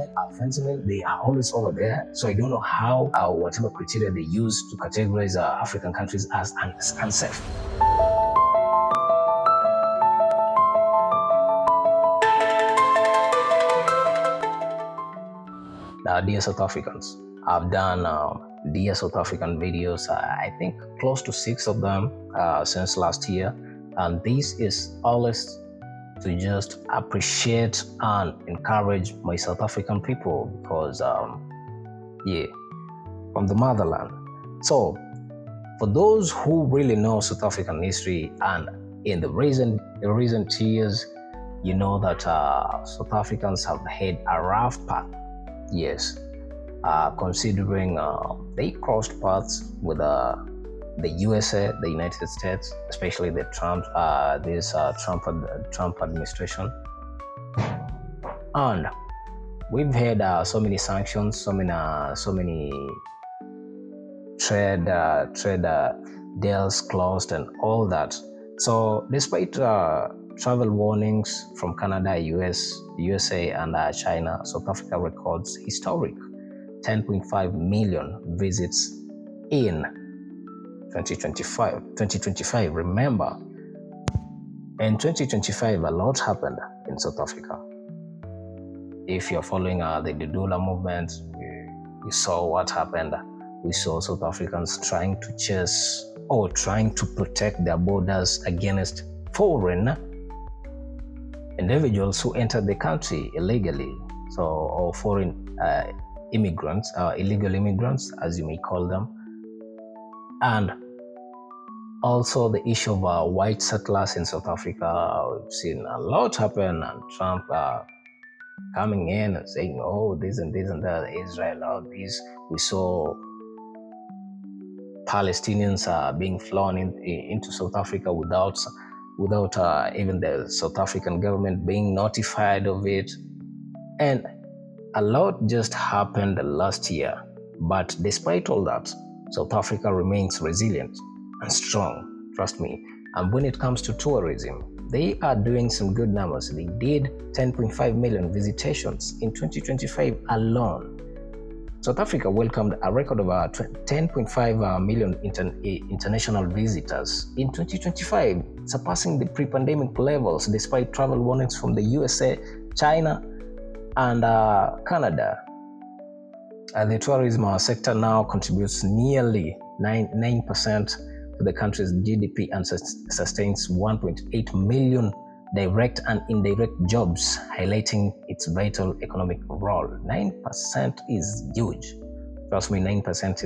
there, offensively, they are always over there. So I don't know how whatever criteria they use to categorize African countries as unsafe. Dear South Africans, I've done Dear South African videos, I think close to 6 of them since last year. And this is always to just appreciate and encourage my South African people because, from the motherland. So, for those who really know South African history and in the recent years, you know that South Africans have had a rough path. Yes, considering they crossed paths with the USA, the United States, especially the Trump administration, and we've had so many sanctions, so many trade deals closed, and all that. So, despite travel warnings from Canada, USA, and China, South Africa records historic 10.5 million visits in 2025. Remember, in 2025, a lot happened in South Africa. If you're following the Dudula movement, you saw what happened. We saw South Africans trying to protect their borders against foreign individuals who entered the country illegally, or foreign immigrants, illegal immigrants, as you may call them. And also the issue of white settlers in South Africa. We've seen a lot happen, and Trump coming in and saying, oh, this and that, Israel, all this. We saw Palestinians being flown into South Africa without even the South African government being notified of it. And a lot just happened last year. But despite all that, South Africa remains resilient and strong, trust me. And when it comes to tourism, they are doing some good numbers. They did 10.5 million visitations in 2025 alone. South Africa welcomed a record of 10.5 million international visitors in 2025, surpassing the pre-pandemic levels despite travel warnings from the USA, China, and Canada. The tourism sector now contributes nearly 9% to the country's GDP and sustains 1.8 million direct and indirect jobs, highlighting its vital economic role. 9% is huge. Trust me, 9%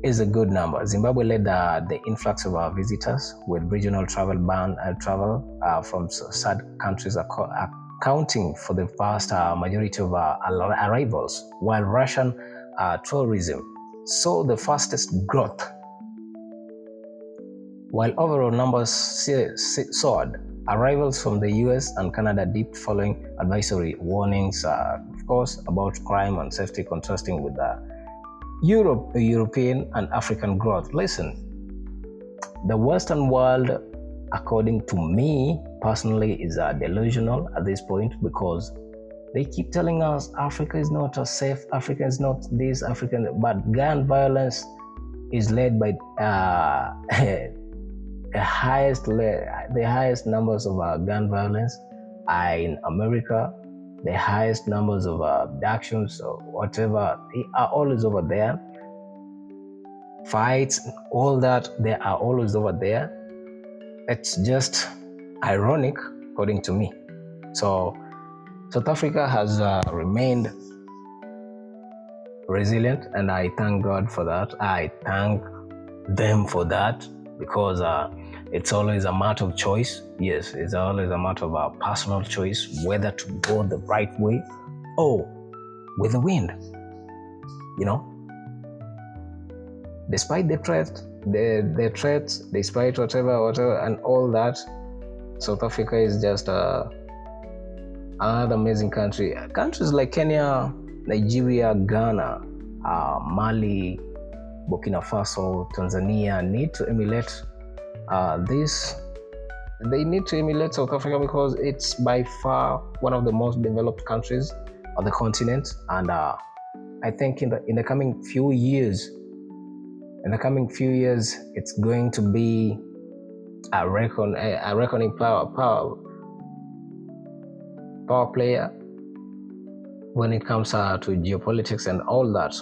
is a good number. Zimbabwe led the influx of visitors, with regional travel from SADC countries accounting for the vast majority of arrivals, while Russian tourism saw the fastest growth. While overall numbers soared, arrivals from the US and Canada dipped following advisory warnings, of course, about crime and safety, contrasting with the European and African growth. Listen, the Western world, according to me personally, is delusional at this point, because they keep telling us Africa is not safe, Africa is not this, but gun violence is led by the highest numbers of gun violence are in America. The highest numbers of abductions or whatever, they are always over there. Fights, all that, they are always over there. It's just ironic, according to me. So South Africa has remained resilient, and I thank God for that. I thank them for that, because it's always a matter of choice. Yes, it's always a matter of a personal choice, whether to go the right way or with the wind. Despite the threats, despite whatever, and all that, South Africa is just another amazing country. Countries like Kenya, Nigeria, Ghana, Mali, Burkina Faso, Tanzania need to emulate this they need to emulate South Africa because it's by far one of the most developed countries on the continent, and I think in the coming few years, it's going to be a reckoning power player when it comes to geopolitics and all that.